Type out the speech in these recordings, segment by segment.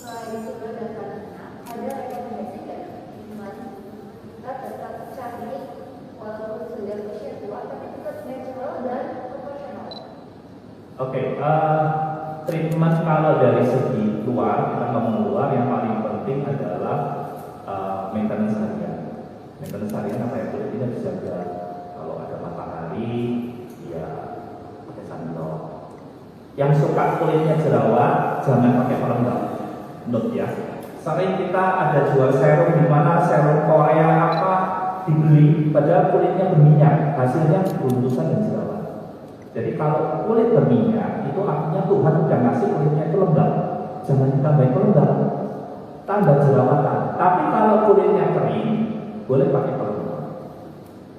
Selain sugar dan karena ada rekomendasi nggak teman kita tetap cari walaupun sudah usia tua tapi tetap natural dan proporsional. Oke, treatment kalau dari segi luar, kita ngomong luar, yang paling penting adalah maintenance harian. Maintenance harian apa ya? Kulitnya bisa juga kalau ada matahari, ya pakai sunblock. Yang suka kulitnya jerawat, jangan pakai pelembab. Note ya. Sering kita ada jual serum di mana serum Korea apa dibeli, padahal kulitnya berminyak, hasilnya beruntusan dan jerawat. Jadi kalau kulit berminyak itu artinya Tuhan udah ngasih kulitnya itu lembab, jangan ditambahin pelembab, tambah jerawatan. Tapi kalau kulitnya kering, boleh pakai pelembab.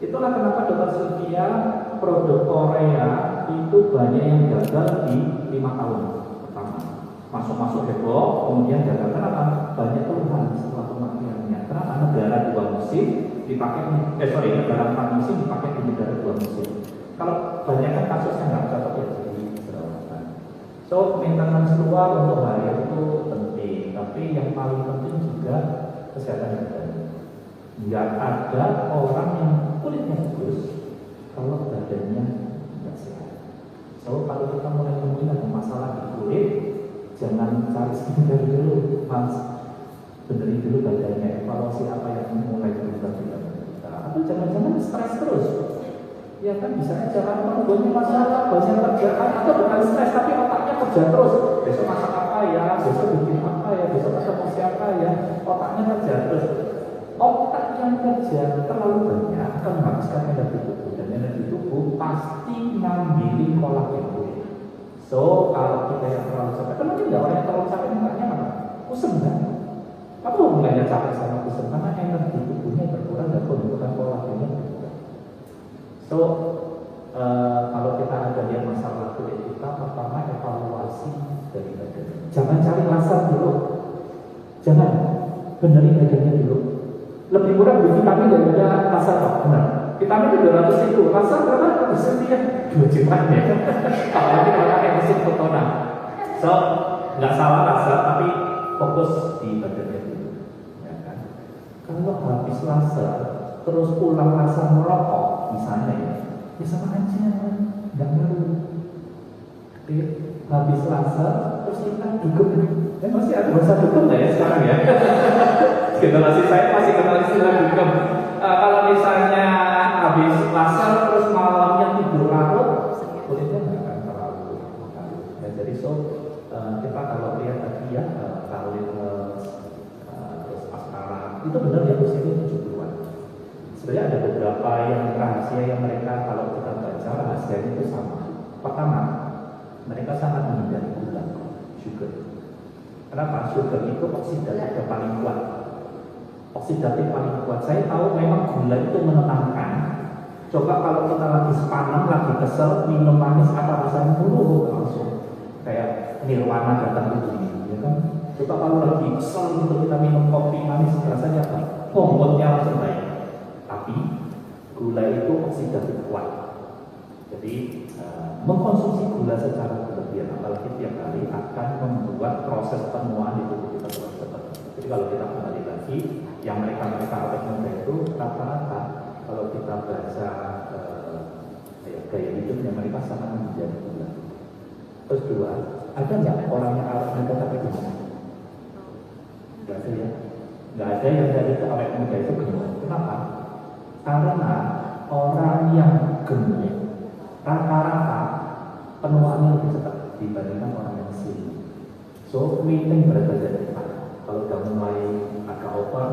Itulah kenapa Dokter Sylvia produk Korea itu banyak yang gagal di 5 tahun pertama. Masuk heboh, kemudian gagal karena banyak keluhan setelah pemakaiannya. Karena negara 2 musim dipakai, negara 4 musim dipakai di negara 2 musim. Kalau banyak kan kasusnya nggak cocok ya jadi jerawatan. So maintenance luar untuk harian itu penting, tapi yang paling penting juga kesehatan badan. Nggak ada orang yang kulitnya bagus kalau badannya nggak sehat. So kalau kita mulai nemuin ada masalah di kulit, jangan cari skincare dulu, mas benerin dulu badannya, evaluasi apa yang mulai berubah di dalam kita. Atau jangan-jangan stres terus. Ya kan bisa aja kan banyak masalah, banyak kerjaan, atau bukan stres tapi otaknya kerja terus. Besok masak apa ya, besok bikin apa ya, besok ketemu siapa ya, otaknya kerja terus. Otak yang kerja terlalu banyak akan menghabiskan energi tubuh, dan energi tubuh pasti ngambilin kolagen kulit. So kalau kita yang terlalu capek, kan mungkin orang yang terlalu capek mukanya apa? Kusem kan? Apa hubungannya capek sama kusem? Karena energi tubuhnya berkurang dan pembentukan kolagennya berkurang. So kalau kita ada yang masalah kulit kita, pertama evaluasi dari badan. Jangan cari laser dulu, jangan benerin badannya dulu. Lebih murah beli vitamin daripada laser kok, benar. Vitamin itu 200.000, laser berapa? Sekian 2 juta ya. Apalagi kalau pakai mesin fotonan. So nggak salah laser, tapi fokus di badannya dulu, ya kan? Kalau habis laser terus pulang laser merokok, misalnya ya sama aja, nggak ngaruh. Habis laser terus kita dugem, masih ada bahasa dugem nggak ya sekarang ya? Generasi saya masih kenal istilah dugem. Kalau misalnya habis laser terus malamnya tidur larut, kulitnya nggak akan terlalu mengaruh. Ya, jadi kita kalau lihat tadi ya kulit terus askara itu benar ya usianya 70-an. Sebenarnya ada beberapa yang rahasia yang mereka kalau kita baca rahasianya itu sama. Pertama, mereka sangat menghindari gula, sugar. Kenapa? Sugar itu oksidatif paling kuat. Oksidatif paling kuat. Saya tahu memang gula itu menenangkan. Coba kalau kita lagi sepaneng, lagi kesel, minum manis apa rasanya dulu langsung kayak nirwana datang ke dunia, ya kan? Coba kalau lagi kesel gitu kita minum kopi manis rasanya apa? Moodnya langsung baik. Tapi gula itu oksidatif kuat. Jadi mengkonsumsi gula secara berlebihan, apalagi tiap hari akan membuat proses penuaan di tubuh kita terus cepat. Jadi kalau kita kembali lagi, yang mereka awet muda itu rata-rata kalau kita baca gaya hidupnya mereka sangat menjadi gula. Terus dua, ada nggak orang yang awet muda tapi gemuk? Nggak ada ya. Nggak ada yang dari awet muda itu gemuk. Kenapa? Karena orang yang gemuk rata-rata penuaannya lebih cepat dibandingkan orang yang slim. So, maintain berat badan kita. Kalau udah mulai agak over,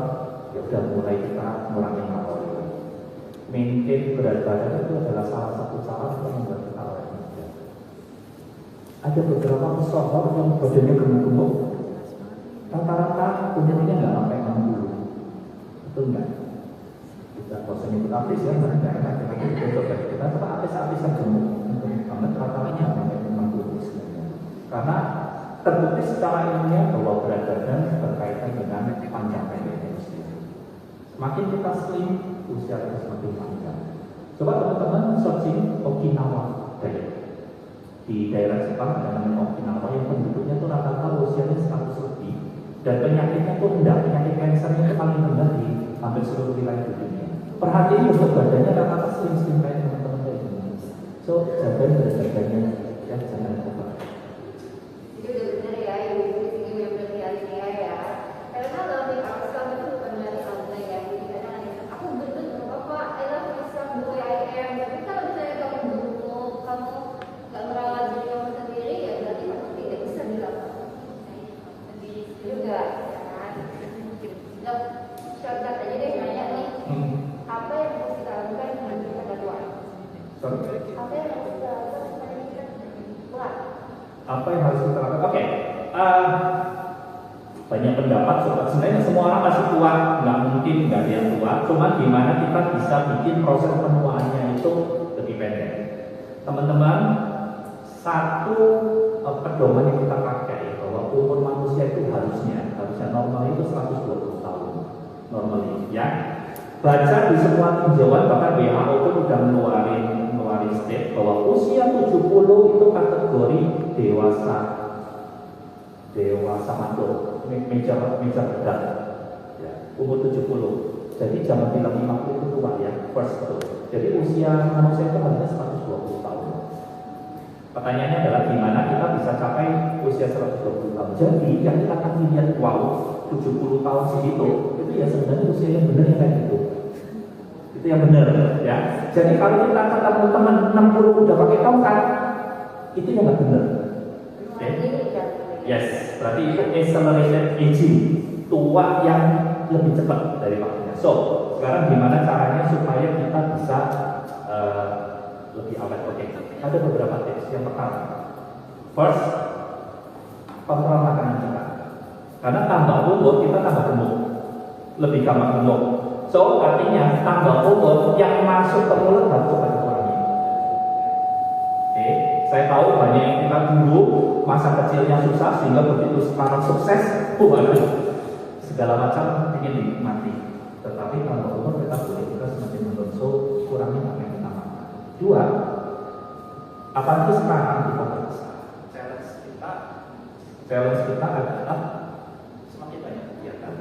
ya udah mulai kita ngurangin kalori. Maintain berat badan itu adalah salah satu cara untuk membuat kita awet muda. Ada beberapa pesohor yang badannya gemuk-gemuk, rata-rata umurnya nggak sampai 60. Betul nggak? Kita kalau nyebut artis ya, nggak enak. Kita coba artis-artis yang gemuk, banget rata-ratanya sampai 60 sebenarnya. Karena terbukti secara ilmiah bahwa berat badan berkaitan dengan panjang pendeknya usia. Semakin kita slim, usia kita semakin panjang. Coba teman-teman searching Okinawa diet. Di daerah Jepang ada namanya Okinawa yang penduduknya itu rata-rata usianya 100 lebih, Dan penyakitnya pun enggak, penyakit kansernya itu paling rendah di hampir seluruh wilayah di dunia. Perhatiin bentuk badannya rata-rata slim kayak teman-teman kayak gini. So, jagain berat badannya, ya jangan lupa. Jadi udah bener ya, ibu di sini bener-bener lihat-lihat ya. Karena loving ourselves itu bukan dari alumni ya. Jadi kadang aku gendut nggak apa-apa, I love myself the way I am. Tapi kalau misalnya kamu gemuk, kamu nggak merawat diri kamu sendiri, ya berarti kamu tidak bisa dilakukan sendiri juga, kan? Nah, shortcut aja deh nanya nih, apa yang harus kita lakukan dengan kita berdoa? Apa yang harus kita lakukan supaya kita kuat? Apa yang harus kita lakukan? Oke, banyak pendapat sobat. Sebenarnya semua orang pasti kuat, nggak mungkin nggak ada yang kuat. Cuma gimana kita bisa bikin proses penuaannya itu lebih pendek. Teman-teman, satu pedoman yang kita pakai bahwa umur manusia itu harusnya normal itu 120 tahun normally, ya. Baca di semua tinjauan, bahkan WHO pun udah ngeluarin state bahwa usia 70 itu kategori dewasa mantul, major berat, ya, umur 70. Jadi jangan bilang 50 itu tua ya, first itu. Jadi usia manusia itu harusnya 120 tahun. Pertanyaannya adalah gimana kita bisa capai usia 120 tahun. Jadi yang kita akan lihat, wow, 70 tahun segitu, itu ya sebenarnya usia yang benar yang kayak gitu. Itu yang benar, ya. Jadi kalau kita ketemu teman 60 udah pakai tongkat, itu yang nggak benar. Oke? Yes, berarti itu accelerated aging, tua yang lebih cepat dari waktunya. So, sekarang gimana caranya supaya kita bisa lebih awet? Oke, ada beberapa tips. Yang pertama, first, kontrol makanan kita. Karena tambah umur kita tambah gemuk, lebih gampang gemuk. So, artinya tambah umur yang masuk ke mulut harus kita kurangi. Oke, saya tahu banyak yang kita dulu masa kecilnya susah sehingga begitu sekarang sukses, segala macam ingin dinikmati. Tetapi tambah umur kita boleh juga semakin menurun. So, kurangi apa yang kita makan. Dua, apalagi sekarang di kota besar, challenge kita adalah semakin banyak kegiatan.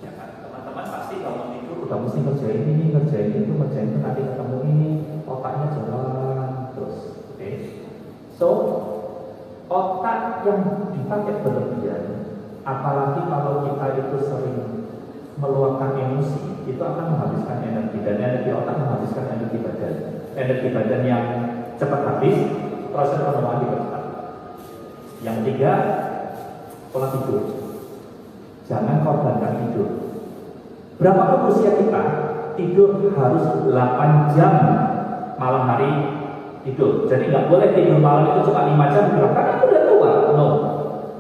Ya kan, teman-teman pasti kalau tidur udah mesti ngerjain ini, ngerjain itu, nanti ketemu ini, otaknya jalan terus. Oke. So, otak yang dipakai berlebihan, apalagi kalau kita itu sering meluapkan emosi, itu akan menghabiskan energi, dan energi otak menghabiskan energi badan. Energi badan yang cepat habis, proses penuaan dipercepat. Yang ketiga, pola tidur. Jangan korbankan tidur. Berapapun usia kita, tidur harus 8 jam malam hari tidur. Jadi nggak boleh tidur malam itu cuma 5 jam, karena itu udah tua. No,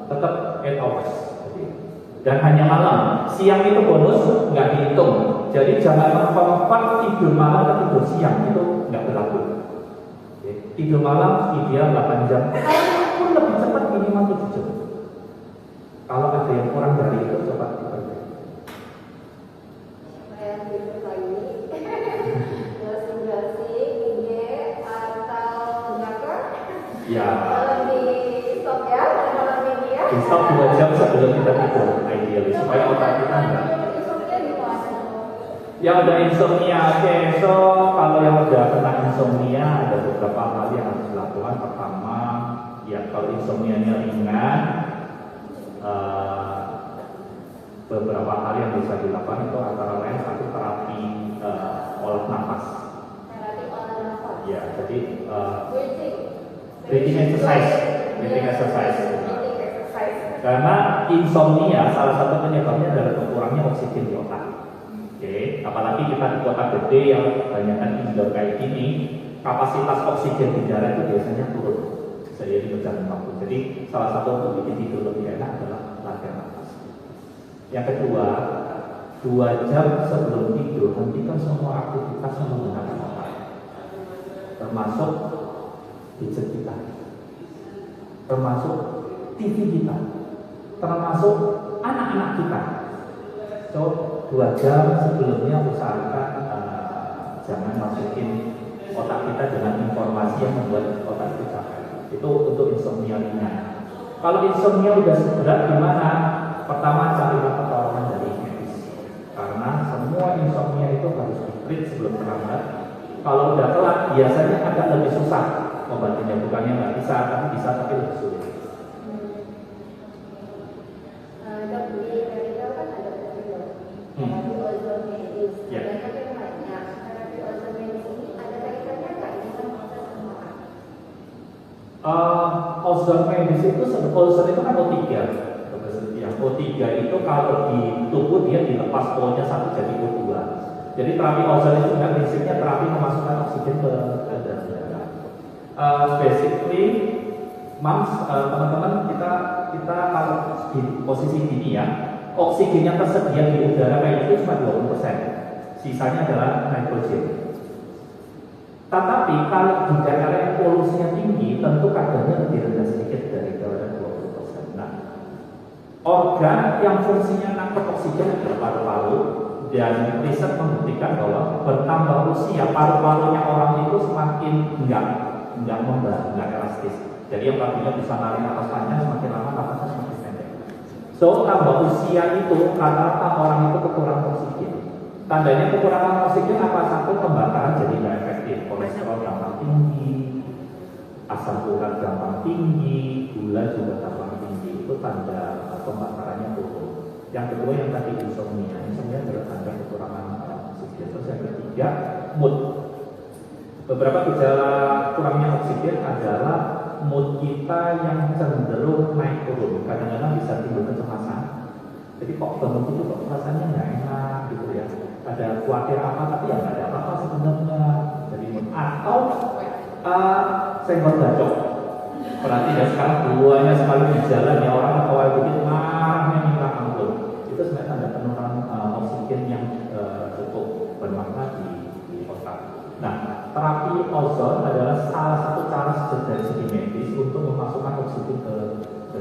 tetap 8 hours. Dan hanya malam. Siang itu bonus, nggak dihitung. Jadi jangan mengkonvert tidur malam ke tidur siang, itu nggak berlaku. Tidur malam ideal 8 jam. Pun lebih cepat minimal 7 jam. Kalau ada yang kurang dari itu, coba diperbaiki. Yang tidur pagi, browsing, IG, atau drakor. Ya. Kalau di stop ya, kalau media. Di stop 2 jam sebelum kita tidur, ideal supaya otak kita enggak. Yang ada insomnia, oke. So kalau yang udah kena insomnia ada beberapa hal yang harus dilakukan. Pertama, ya kalau insomnianya ringan, beberapa hal yang bisa dilakukan itu antara lain satu terapi olah nafas. Terapi olah nafas. Ya, jadi breathing exercise. Karena insomnia salah satu penyebabnya adalah berkurangnya oksigen di otak. Oke, apalagi kita di kota gede yang kebanyakan indoor kayak gini, kapasitas oksigen di darah itu biasanya turun seiring berjalan waktu. Jadi salah satu untuk bikin tidur lebih enak adalah latihan nafas. Yang kedua, 2 jam sebelum tidur hentikan semua aktivitas yang menggunakan otak, termasuk gadget kita, termasuk TV kita, termasuk anak-anak kita. So 2 jam sebelumnya usahakan jangan masukin otak kita dengan informasi yang membuat otak kita capek. Itu untuk insomnia ringan. Kalau insomnia udah berat gimana? Pertama, carilah pertolongan dari medis, karena semua insomnia itu harus di-treat sebelum terlambat. Kalau udah telat, biasanya agak lebih susah obatnya, bukannya nggak bisa, tapi bisa tapi lebih sulit. Dok, di medical kan ada profil, terapi ozon medis, banyak yang banyak. Terapi ozon medis ini ada kaitannya nggak dengan proses pembuatan? Ozon medis itu ozon itu kan O3. Yang O3 itu kalau di tubuh dia dilepas O-nya satu jadi O2. Jadi terapi ozon itu kan prinsipnya terapi memasukkan oksigen ke dalam darah. Basically, teman-teman kita kalau di posisi gini ya, oksigen yang tersedia di udara kayak itu cuma 20%, sisanya adalah nitrogen. Tetapi kalau di daerah yang polusinya tinggi, tentu kadarnya lebih rendah sedikit dari 20%. Nah, organ yang fungsinya nangkep oksigen adalah paru-paru, dan riset membuktikan bahwa bertambah usia paru-parunya orang itu semakin enggak membah, enggak elastis. Jadi yang tadinya bisa narik napas panjang, semakin lama napasnya semakin pendek. So, tambah usia itu rata-rata orang itu kekurangan oksigen. Tandanya kekurangan oksigen apa? Satu, pembakaran jadi nggak efektif, kolesterol gampang tinggi, asam urat gampang tinggi, gula juga gampang tinggi. Itu tanda pembakarannya turun. Yang kedua yang tadi insomnia adalah tanda kekurangan oksigen. Terus yang ketiga, mood. Beberapa gejala kurangnya oksigen adalah mood kita yang cenderung naik turun. Kadang-kadang bisa timbul kecemasan. Jadi kok bangun itu kok rasanya nggak enak gitu ya. Ada khawatir apa tapi ya nggak ada apa-apa sebenarnya. Jadi mood atau senggol bacok. Berarti ya sekarang duanya sekali di jalan ya orang kawal begitu marahnya minta ampun. Itu sebenarnya tanda penurunan oksigen yang cukup bermakna di otak. Nah, terapi ozon adalah salah satu cara dari segi medis untuk memasukkan oksigen ke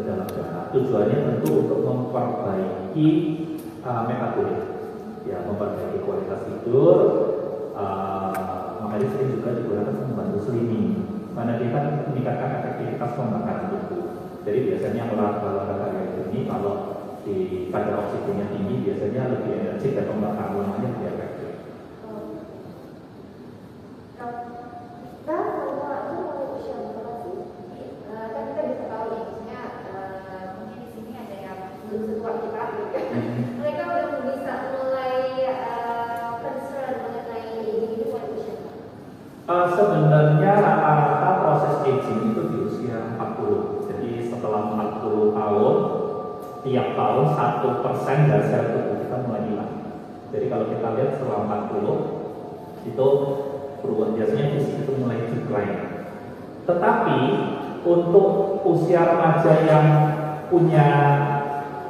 dalam darah. Tujuannya tentu untuk memperbaiki metabolik, ya, memperbaiki kualitas tidur. Makanya sering juga digunakan untuk membantu slimming, karena dia kan meningkatkan efektivitas pembakaran tubuh. Jadi biasanya olahraga kayak ini kalau di kadar oksigennya tinggi biasanya lebih energik dan pembakaran lemaknya lebih efektif. Kan kita bisa tahu nih, maksudnya mungkin di sini ada yang belum setua kita, mereka belum bisa mulai concern mengenai individual nutrition. Sebenarnya rata-rata proses aging itu di usia 40. Jadi setelah 40 tahun, tiap tahun 1% dari sel tubuh kita mulai hilang. Jadi kalau kita lihat setelah 40 itu perubahan biasanya fisik itu mulai decline. Tetapi untuk usia remaja yang punya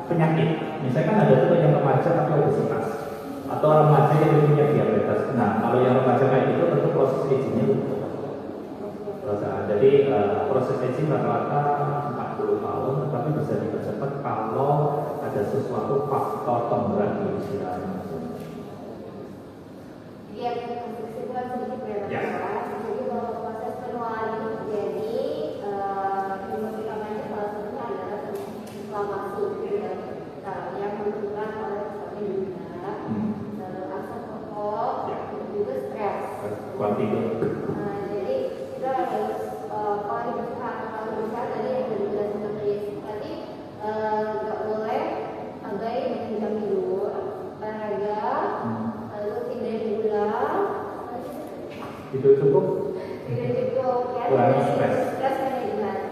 penyakit, misalnya kan ada juga yang remaja tapi obesitas, atau remaja yang punya diabetes. Nah, kalau yang remaja kayak itu tentu proses agingnya lebih cepat. Jadi proses aging rata-rata 40 tahun, tetapi bisa dipercepat kalau ada sesuatu faktor pemberat di usia remaja. Dia kesimpulan sedikit ya. Jadi bahwa proses penuaan itu terjadi penyebab utamanya salah satunya adalah inflamasi yang menentukan oleh misalnya gula, asam rokok, dan juga stres. Jadi kita harus kalau bisa tadi yang dijelaskan dari tadi nggak boleh abai dengan jam tidur, olahraga, lalu hindari gula. Itu cukup? Tidak cukup ya, kurang stres manajemen.